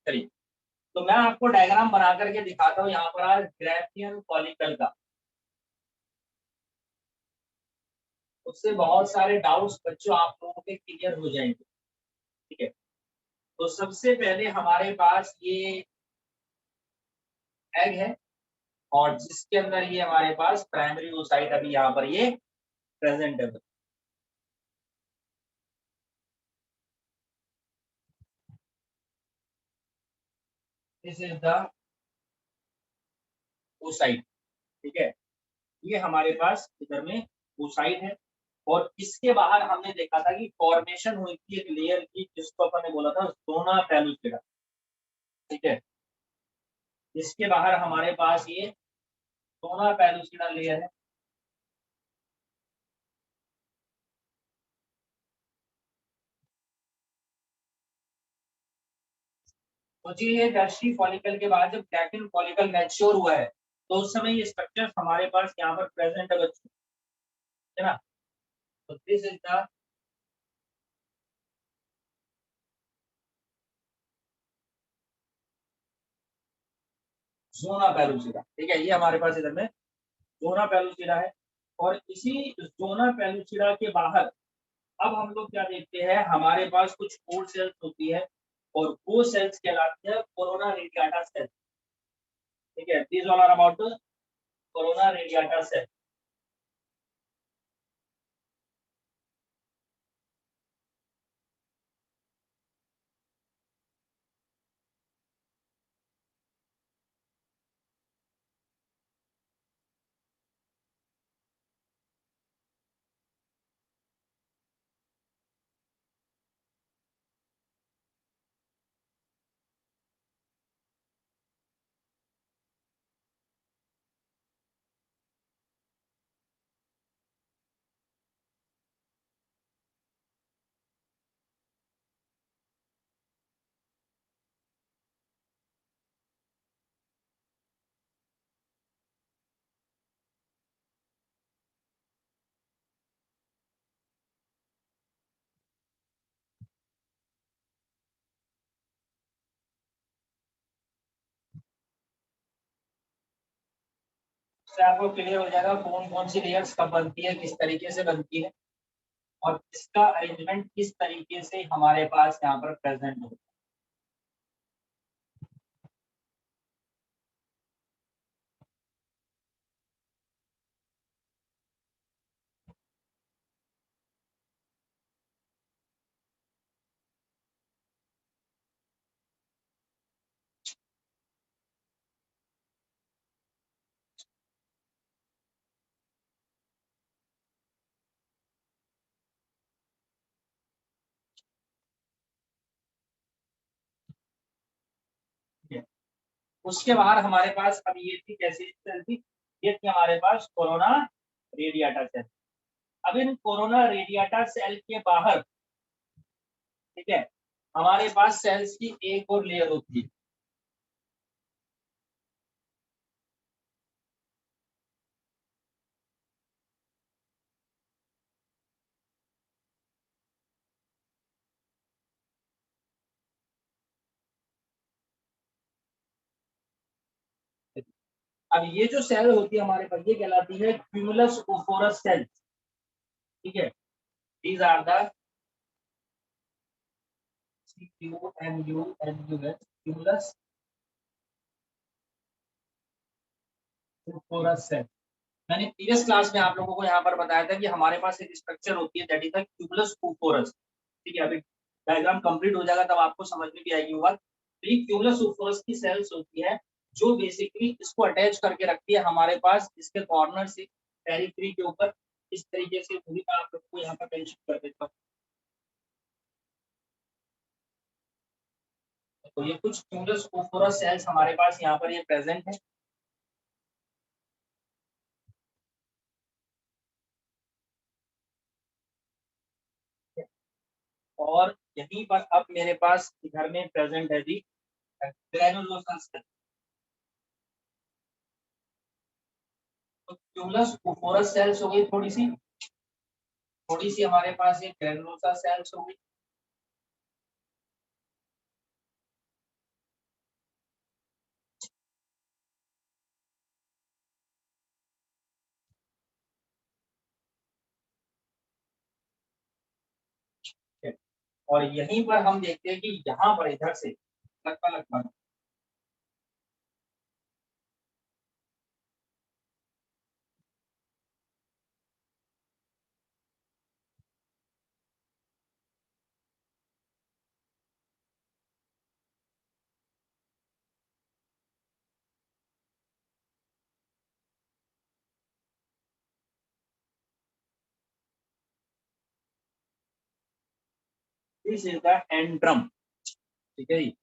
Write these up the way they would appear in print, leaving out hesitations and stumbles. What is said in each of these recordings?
चलिए, तो मैं आपको डायग्राम बना करके दिखाता हूँ यहाँ पर आज ग्राफियन फॉलिकल का। उससे बहुत सारे डाउट्स बच्चों आप लोगों के क्लियर हो जाएंगे। ठीक है, तो सबसे पहले हमारे पास ये एग है और जिसके अंदर ये हमारे पास प्राइमरी oocyte अभी यहाँ पर ये प्रेजेंट है। This is the oocyte। ठीक है, ये हमारे पास इधर में oocyte है और इसके बाहर हमने देखा था कि फॉर्मेशन हुई थी एक लेयर की जिसको अपन ने बोला था जोना पेलुसिडा। ठीक है, इसके बाहर हमारे पास ये जोना पेलुसिडा लेयर है। तो जी ये टर्शियरी फॉलिकल के बाद जब ग्राफियन फॉलिकल मैच्योर हुआ है तो उस समय ये स्ट्रक्चर हमारे पास यहाँ पर प्रेजेंट है बच्चों, है ना। तो this is the zona pellucida. ठीक है, ये हमारे पास इधर में जोना पेलुसिडा है और इसी जोना पेलुसिडा के बाहर अब हम लोग क्या देखते हैं, हमारे पास कुछ कोर सेल्स होती है और वो सेल्स कहलाती है कोरोना रेडियाटा सेल। ठीक है, this all are about the corona radiata cell. इससे आपको क्लियर हो जाएगा कौन कौन सी लेयर्स कब बनती है, किस तरीके से बनती है और इसका अरेंजमेंट किस तरीके से हमारे पास यहाँ पर प्रेजेंट होता है। उसके बाहर हमारे पास अब ये थी कैसी सेल थी, ये थी हमारे पास कोरोना रेडियाटा सेल। अब इन कोरोना रेडियाटा सेल के बाहर, ठीक है, हमारे पास सेल्स की एक और लेयर होती है। अब ये जो सेल होती है हमारे पास ये कहलाती है क्यूमुलस ओफोरस सेल। ठीक है, these are the CQMUNUS cumulus oophorus cell. मैंने प्रीवियस क्लास में आप लोगों को यहाँ पर बताया था कि हमारे पास एक स्ट्रक्चर होती है दैट इज द क्यूमुलस ओफोरस। ठीक है, अभी डायग्राम कंप्लीट हो जाएगा तब आपको समझ में भी आएगी वो बात। तो ये क्यूमुलस ओफोरस की सेल्स होती है जो बेसिकली इसको अटैच करके रखती है हमारे पास इसके कॉर्नर से पेरिफेरी के ऊपर। इस तरीके से पूरी मैं आप लोगों को यहाँ पर मेंशन कर देता हूँ। तो ये कुछ क्यूमुलस ओफोरस सेल्स हमारे पास यहाँ पर ये प्रेजेंट है। और यहीं पर अब मेरे पास घर में प्रेजेंट है जी ग्रेनुलोसा सेल। तो क्यूमुलस ओफोरस सेल्स हो गई थोड़ी सी हमारे पास ये ग्रेनुलोसा सेल्स हो गई। और यहीं पर हम देखते हैं कि यहाँ पर इधर से लगभग लगभग दिस इज द एंट्रम। ठीक है जी,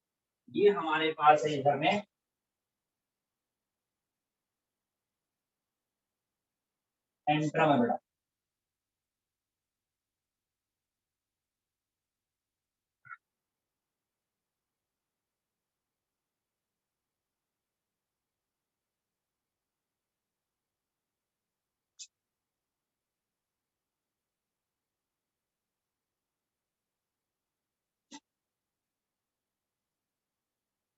ये हमारे पास है इधर में एंट्रम है बेटा।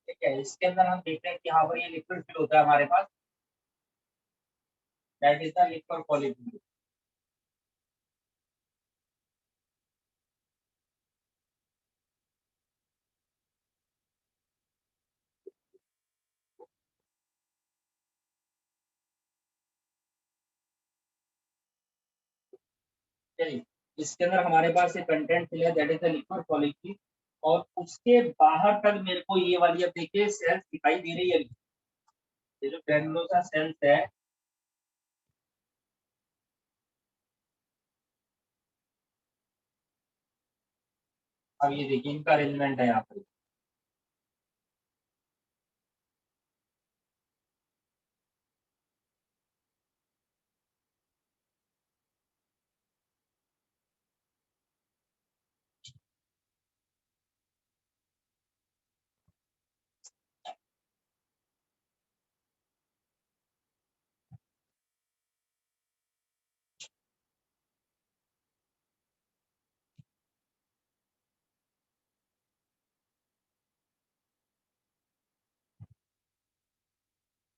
ठीक है, इसके अंदर हम देखते हैं कि यहाँ पर ये लिक्विड फिल होता है हमारे पास, दैट इज द लिक्विड पॉलीफ्यूल। चलिए, इसके अंदर हमारे पास ये कंटेंट फिल है, दैट इज द लिक्विड पॉलीफ्यूल। और उसके बाहर तक मेरे को ये वाली, अब देखिए सेल्स दिखाई दे रही है अभी। ये जो ग्रैनुलोसा सेल्स है, अब ये देखिए इनका अरेंजमेंट है यहाँ पर।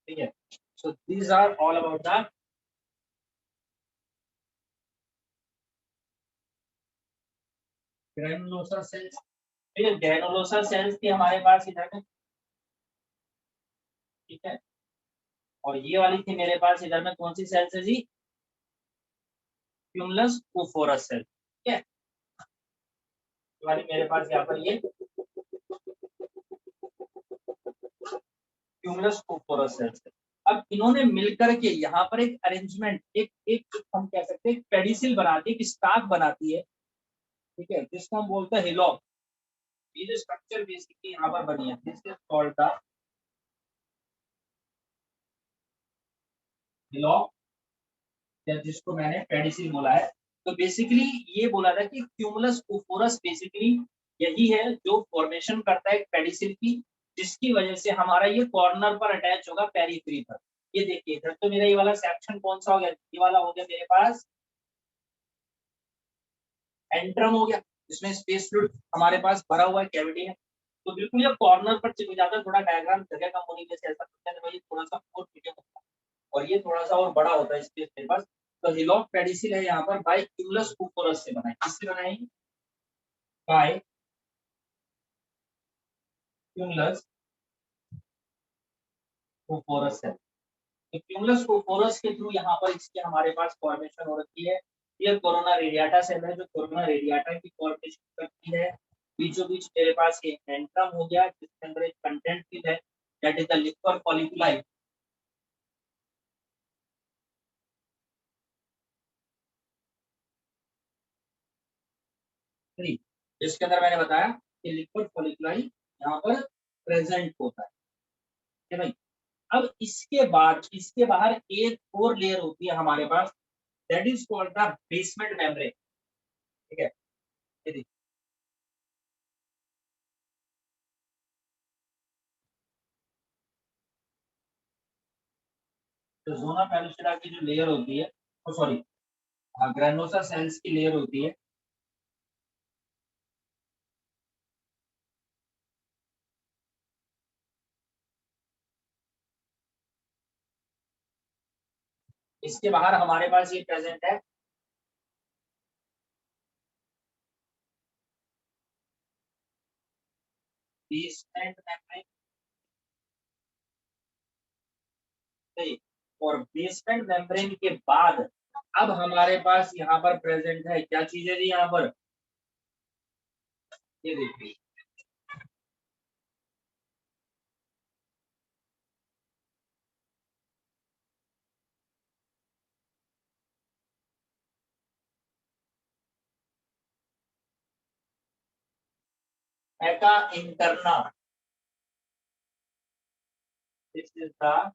ठीक है, so these are all about the granulosa cells. ठीक है, ग्रैनुलोसा सेल्स थी हमारे पास इधर में। ठीक है, और ये वाली थी मेरे पास इधर में, कौन सी सेल्स है जी? Cumulus oophorus cell. ठीक है, ये वाली मेरे पास यहाँ पर ये क्यूमुलस ओफोरस सेल्स है। अब इन्होंने मिलकर के यहाँ पर एक अरेंजमेंट, एक एक हम कह सकते हैं पेडिसिल बनाती है, एक स्टाक बनाती है। ठीक है, जिसको हम बोलते हैं हिलॉक। ये जो स्ट्रक्चर बेसिकली यहाँ पर बनी है, this is called the hillock, या जिसको मैंने पेडिसिल बोला है। तो बेसिकली ये बोला था कि क्यूमुलस ओफोरस बेसिकली यही है जो फॉर्मेशन करता है एक पेडिसिल की, जिसकी वजह से हमारा ये कॉर्नर पर अटैच होगा पेरीफ्री पर। ये देखिए इधर तो मेरा ये वाला सेक्शन कौन सा हो गया, ये वाला हो गया मेरे पास एंट्रम हो गया, जिसमें स्पेस फ्लूइड हमारे पास भरा हुआ है, कैविटी है। तो बिल्कुल ये कॉर्नर पर चिपक जाता है, थोड़ा डायग्राम जगह कम होने की वजह से ऐसा लगता है भाई थोड़ा सा और मीडियम होता है, और ये थोड़ा सा और बड़ा होता है स्पेस मेरे पास। तो हिलॉक पेडिसिल है यहाँ पर बाय क्यूमुलस ओफोरस से बनाई, किससे बनाई? बाय क्यूमुलस ओफोरस है। तो क्यूमुलस ओफोरस के थ्रू यहाँ पर इसके हमारे पास फॉर्मेशन हो रखी है। ये कोरोना रेडियाटा सेल है जो कोरोना रेडियाटा की फॉर्मेशन करती है। बीचों बीच मेरे पास ये एंट्रम हो गया, जिसके अंदर एक कंटेंट फिल है, दैट इज द लिक्विड पॉलीक्यूलाई। जिसके अंदर मैंने बताया कि लिक्विड फॉलिकुलाई यहाँ पर प्रेजेंट होता है। ठीक है भाई, अब इसके बाद इसके बाहर एक और लेयर होती है हमारे पास, that is called the basement membrane. ठीक है, ये देखिए, तो जोना पेलुसिडा की जो लेयर होती है, सॉरी ग्रेनोसा सेल्स की लेयर होती है, इसके बाहर हमारे पास ये प्रेजेंट है। बेसमेंट मेम्ब्रेन, और बेसमेंट मेम्ब्रेन के बाद अब हमारे पास यहाँ पर प्रेजेंट है क्या चीजें जी यहाँ पर, ये देखिए एका इंटरना, दिस इज द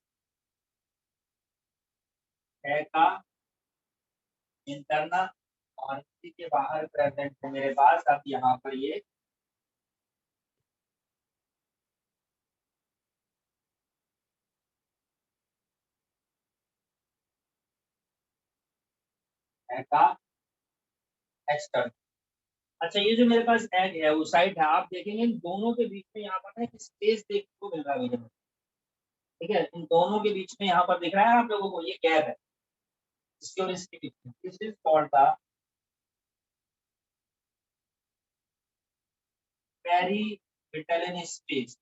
एका इंटरना, और इसी के बाहर प्रेजेंट है मेरे पास अब यहाँ पर ये एका एक्सटर्न। अच्छा ये जो मेरे पास एग है वो साइड है, आप देखेंगे इन दोनों के बीच में यहाँ पर ना एक स्पेस देखने को मिल रहा है मुझे, ठीक है, इन दोनों के बीच में यहाँ पर दिख रहा है आप लोगों को ये गैप है, इसके और इसके बीच में, this is called the perivitelline space.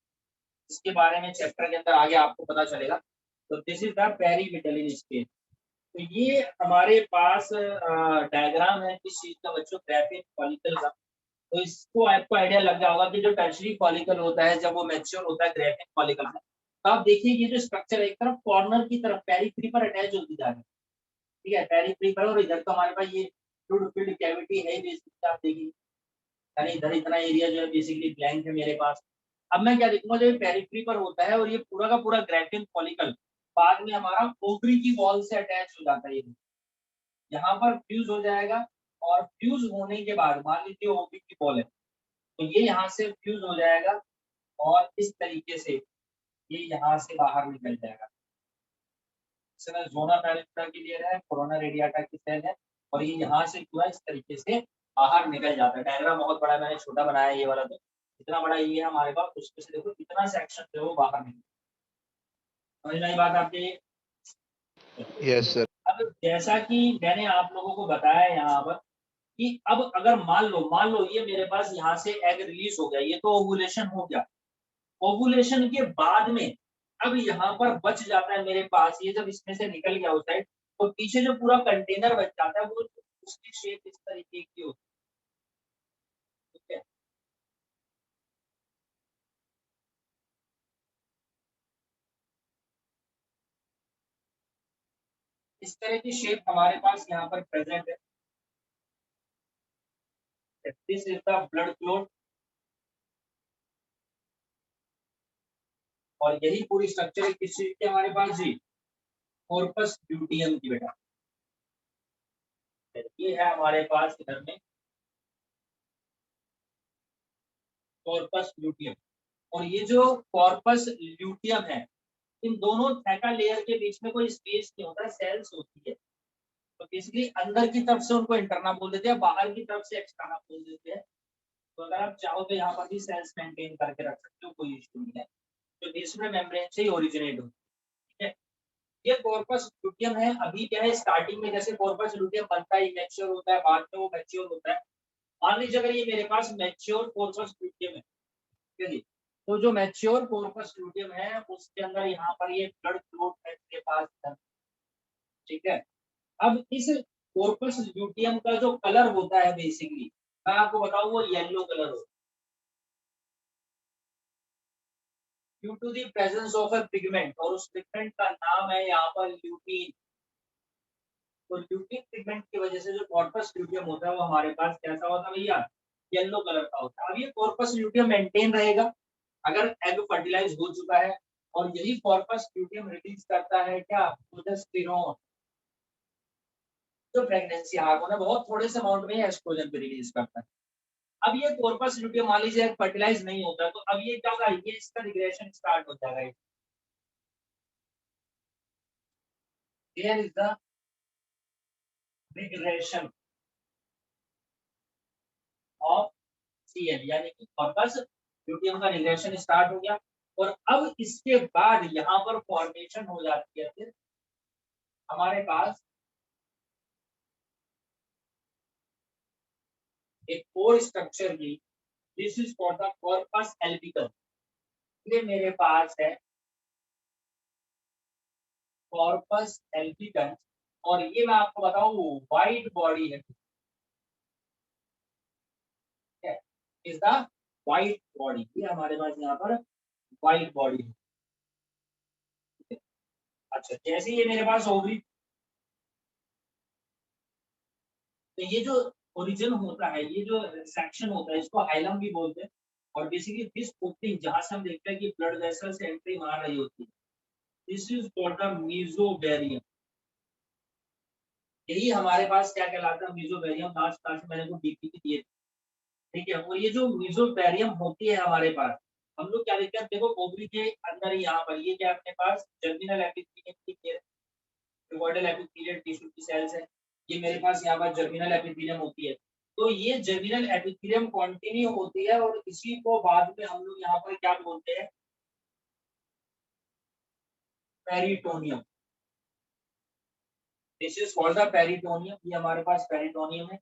इसके बारे में चैप्टर के अंदर आगे आपको पता चलेगा। तो this is the perivitelline space. तो ये हमारे पास डायग्राम है किस चीज का बच्चों, ग्राफिक फॉलिकल का। तो इसको आपको आइडिया लग गया होगा कि जो टर्शरी फॉलिकल होता है जब वो मैच्योर होता है ग्राफिक फॉलिकल में, तो आप देखिए ये जो स्ट्रक्चर है एक तरफ कॉर्नर की तरफ पेरीफ्री पर अटैच होती जा रही है, ठीक है, पेरीफ्री पर, और इधर तो हमारे पास ये फ्लूइड फील्ड कैविटी है बेसिकली, आप देखिए यानी इधर इतना एरिया जो है बेसिकली ब्लैंक है मेरे पास। अब मैं क्या देखूंगा, जो पेरिफ्री पर होता है और ये पूरा का पूरा ग्रैफिन फॉलिकल बाद में हमारा ओवरी की वॉल से अटैच हो जाता है, ये यहाँ पर फ्यूज हो जाएगा, और फ्यूज होने के बाद मान लीजिए ओवरी की वॉल है तो ये यहाँ से फ्यूज हो जाएगा, और इस तरीके से ये यहाँ से बाहर निकल जाएगा। इसमें जोना पैरेंटा की लेयर है, कोरोना रेडियाटा की सेल है, और ये यहाँ से पूरा इस तरीके से बाहर निकल जाता है। डायग्राम बहुत बड़ा मैंने छोटा बनाया ये वाला, तो इतना बड़ा ये है हमारे पास, उसमें से देखो इतना सेक्शन जो है वो बाहर निकल, समझ में आई बात आपके। Yes sir. अब जैसा कि मैंने आप लोगों को बताया यहाँ पर कि अब अगर मान लो ये मेरे पास यहाँ से एग रिलीज हो गया, ये तो ओवुलेशन हो गया, ओवुलेशन के बाद में अब यहाँ पर बच जाता है मेरे पास, ये जब इसमें से निकल गया उस साइड, तो पीछे जो पूरा कंटेनर बच जाता है वो उसकी शेप इस तरीके की होती है, ठीक है। इस तरह की शेप हमारे पास यहाँ पर प्रेजेंट है। This is the blood clot, और यही पूरी स्ट्रक्चर है किस चीज की हमारे पास जी, कॉर्पस ल्यूटियम की बेटा। ये है हमारे पास इधर में कॉर्पस ल्यूटियम, और ये जो कॉर्पस ल्यूटियम है, इन दोनों थैका लेयर के बीच में कोई स्पेस नहीं होता, सेल्स होती है। तो बेसिकली अंदर की तरफ से उनको इंटरना बोल देते हैं, बाहर की तरफ से एक्सटर्ना बोल देते हैं। तो अगर आप चाहो तो यहाँ पर भी सेल्स मेंटेन करके रख सकते हो, कोई इश्यू नहीं है, जो बेसमेंट मेम्ब्रेन से ही ओरिजिनेट होती है, ठीक है। ये कॉर्पस ल्यूटियम है। अभी क्या है, स्टार्टिंग में जैसे कॉर्पस ल्यूटियम बनता है इमेच्योर होता है, बाद में वो मैच्योर होता है। मान लीजिए अगर ये मेरे पास मैच्योर कॉर्पस ल्यूटियम है, ठीक है जी, तो जो मैच्योर कॉर्पस ल्यूटियम है उसके अंदर यहाँ पर ये ब्लड क्लोट है मेरे पास, ठीक है। अब इस कॉर्पस ल्यूटियम का जो कलर होता है बेसिकली, मैं आपको बताऊं वो येलो कलर होता है, due to the presence of a pigment, और उस पिगमेंट का नाम है यहाँ पर ल्यूटीन। तो ल्यूटीन पिगमेंट की वजह से जो कॉर्पस ल्यूटियम होता है वो हमारे पास कैसा होता है भैया, येलो कलर का होता है। अब ये कॉर्पस ल्यूटियम मेंटेन रहेगा अगर एग फर्टिलाइज हो चुका है, और यही कॉर्पस ल्यूटियम रिलीज करता है क्या, प्रोजेस्टेरोन, जो प्रेगनेंसी हार्मोन है, बहुत थोड़े से अमाउंट में एस्ट्रोजन भी रिलीज करता है। अब ये कॉर्पस ल्यूटियम मान लीजिए फर्टिलाइज नहीं होता, तो अब ये क्या होगा, ये इसका रिग्रेशन स्टार्ट हो जाएगा। Here is the regression of CL, यानी कि कॉर्पस ल्यूटियम का रिग्रेशन स्टार्ट हो गया, और अब इसके बाद यहाँ पर फॉर्मेशन हो जाती है फिर हमारे पास एक और स्ट्रक्चर की, this is called the corpus albicans. मेरे पास है कॉर्पस एल्बिगन्स और ये मैं आपको बताऊं वाइट बॉडी है, इज द वाइट बॉडी, ये हमारे पास यहाँ पर वाइट बॉडी है। अच्छा, जैसे ये मेरे पास ओवरी, तो ये जो ओरिजिन होता है, ये जो सेक्शन होता है, इसको हाइलम भी बोलते हैं। और बेसिकली दिस ओपनिंग जहां से हम देखते हैं कि ब्लड वेसल से एंट्री मार रही होती है, दिस इज कॉल्ड द मेसोबैरियम। यही हमारे पास क्या कहलाता है, मेसोबैरियम। लास्ट क्लास में मैंने को डीपीटी दिए थे, ठीक है। और ये जो मेसोबैरियम होती है हमारे पास, हम लोग क्या देखते हैं, देखो ओवरी के अंदर ही यहाँ पर ये क्या अपने पास जर्मिनल एपिथेलियम, रिवॉइडल एपिथेलियल टिश्यू की सेल्स है। ये मेरे पास यहाँ पर जर्मिनल एपिथेलियम होती है। तो ये जर्मिनल एपिथेलियम कंटिन्यू होती है और इसी को बाद में हम लोग यहाँ पर क्या बोलते हैं, peritoneum. This is called the peritoneum. ये हमारे पास पेरिटोनियम है।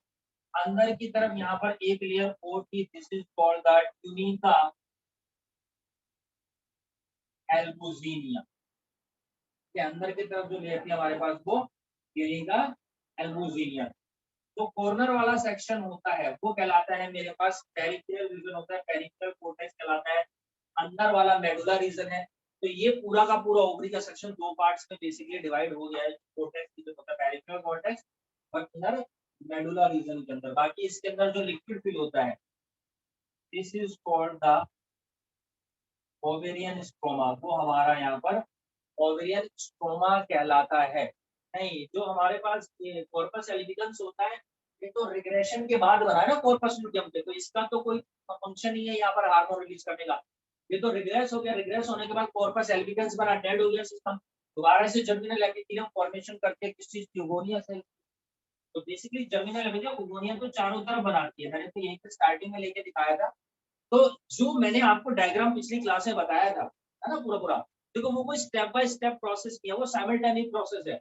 अंदर की तरफ यहाँ पर एक लेयर और थी, this is called the tunica albuginea. के अंदर की तरफ जो लेयर थी हमारे पास वो ट्यूनिका एल्बुजिनिया। जो कॉर्नर वाला सेक्शन होता है वो कहलाता है मेरे पास पेरिफेरल रीजन होता है, पेरिफेरल कोर्टेक्स कहलाता है। अंदर वाला मेडुला रीजन है। तो ये पूरा का पूरा ओवरी का सेक्शन दो पार्ट्स में बेसिकली डिवाइड हो गया है, कोर्टेक्स की जो होता है पेरिफेरल कोर्टेक्स और अंदर मेडुला रीजन के अंदर। बाकी इसके अंदर जो लिक्विड फिल होता है, this is called the ovarian stroma. वो हमारा यहाँ पर ओवेरियन स्ट्रोमा कहलाता है। नहीं, जो हमारे पास ये कॉर्पस एल्बिगन्स होता है, ये तो रिग्रेशन के बाद बना है ना कॉर्पस लुटियम पे, तो इसका तो कोई फंक्शन नहीं है यहाँ पर हार्मोन रिलीज करने का। ये तो रिग्रेस हो गया, रिग्रेस होने के बाद कॉर्पस एल्बिगन्स बना, डेड हो गया सिस्टम। दोबारा से जर्मिनल एपिथेलियम फॉर्मेशन करके किस चीज की, ओगोनिया से। तो बेसिकली जर्मिनल एपिथेलियम ओगोनिया तो चारों तरफ बनाती है, मैंने तो यही स्टार्टिंग में लेके दिखाया था। तो जो मैंने आपको डायग्राम पिछली क्लास में बताया था, है ना, पूरा पूरा, देखो वो कोई स्टेप बाय स्टेप प्रोसेस किया, वो साइमल्टेनियस प्रोसेस है।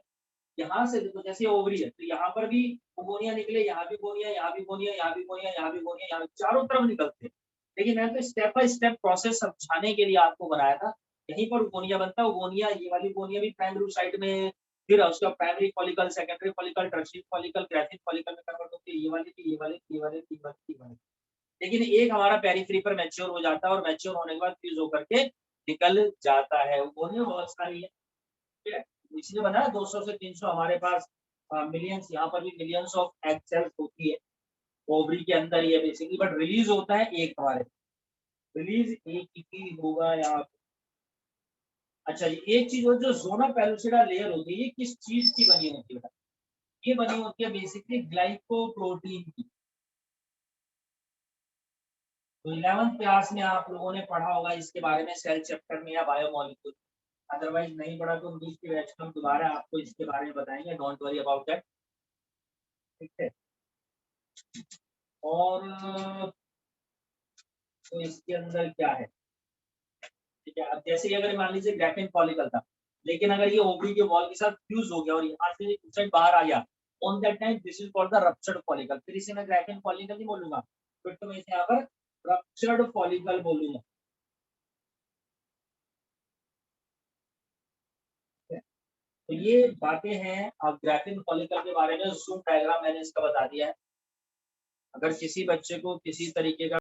यहाँ से देखो, जैसे ओवरी है तो यहाँ पर भी गोनिया निकले, यहाँ भी गोनिया, यहाँ भी गोनिया, यहाँ भी गोनिया, यहाँ भी गोनिया, यहाँ चारों तरफ निकलते हैं। लेकिन मैंने तो स्टेप बाय स्टेप प्रोसेस समझाने के लिए आपको बनाया था। यहीं पर गोनिया बनता है, गोनिया, ये वाली गोनिया भी प्राइमरी साइड में, फिर उसका primary follicle, secondary follicle, tertiary follicle, Graafian follicle में कन्वर्ट होती है। ये वाली थी, ये वाली थी, ये वाली थी, ये वाली थी। लेकिन एक हमारा पेरिफेरी पर मैच्योर हो जाता है और मैच्योर होने के बाद फ्यूज होकर के निकल जाता है। गोनिया बहुत सारी है, ठीक है। इसलिए बना 200 से 300 हमारे पास मिलियंस, यहाँ पर भी मिलियंस ऑफ एग सेल्स होती है ओवरी के अंदर ही है बेसिकली, बट रिलीज होता है एक हमारे, रिलीज एक ही होगा यहाँ पे। अच्छा, ये एक चीज हो, जो जोना पेलुसिडा लेयर होती है, ये किस चीज की बनी होती है? ये बनी होती है बेसिकली ग्लाइकोप्रोटीन की। तो 11th क्लास में आप लोगों ने पढ़ा होगा इसके बारे में, सेल चैप्टर में या बायोमोलिक्यूल। अदरवाइज नहीं पढ़ा तो इंग्लिश के बैच में हम दोबारा आपको इसके बारे में बताएंगे, डोंट वरी अबाउट दैट, ठीक है। और तो इसके अंदर क्या है, ठीक है। अब जैसे अगर मान लीजिए ग्राफिन फॉलिकल था, लेकिन अगर ये ओवरी के वॉल के साथ फ्यूज हो गया और यहाँ से साइड बाहर आ गया, on that time this is called the ruptured follicle. फिर इसे मैं ग्राफिन फॉलिकल नहीं बोलूंगा, फिर तो मैं इसे यहाँ पर रप्चर्ड फॉलिकल बोलूंगा। तो ये बातें हैं अब ग्राफिन फॉलिकल के बारे में। जूम डायग्राम मैंने इसका बता दिया है। अगर किसी बच्चे को किसी तरीके का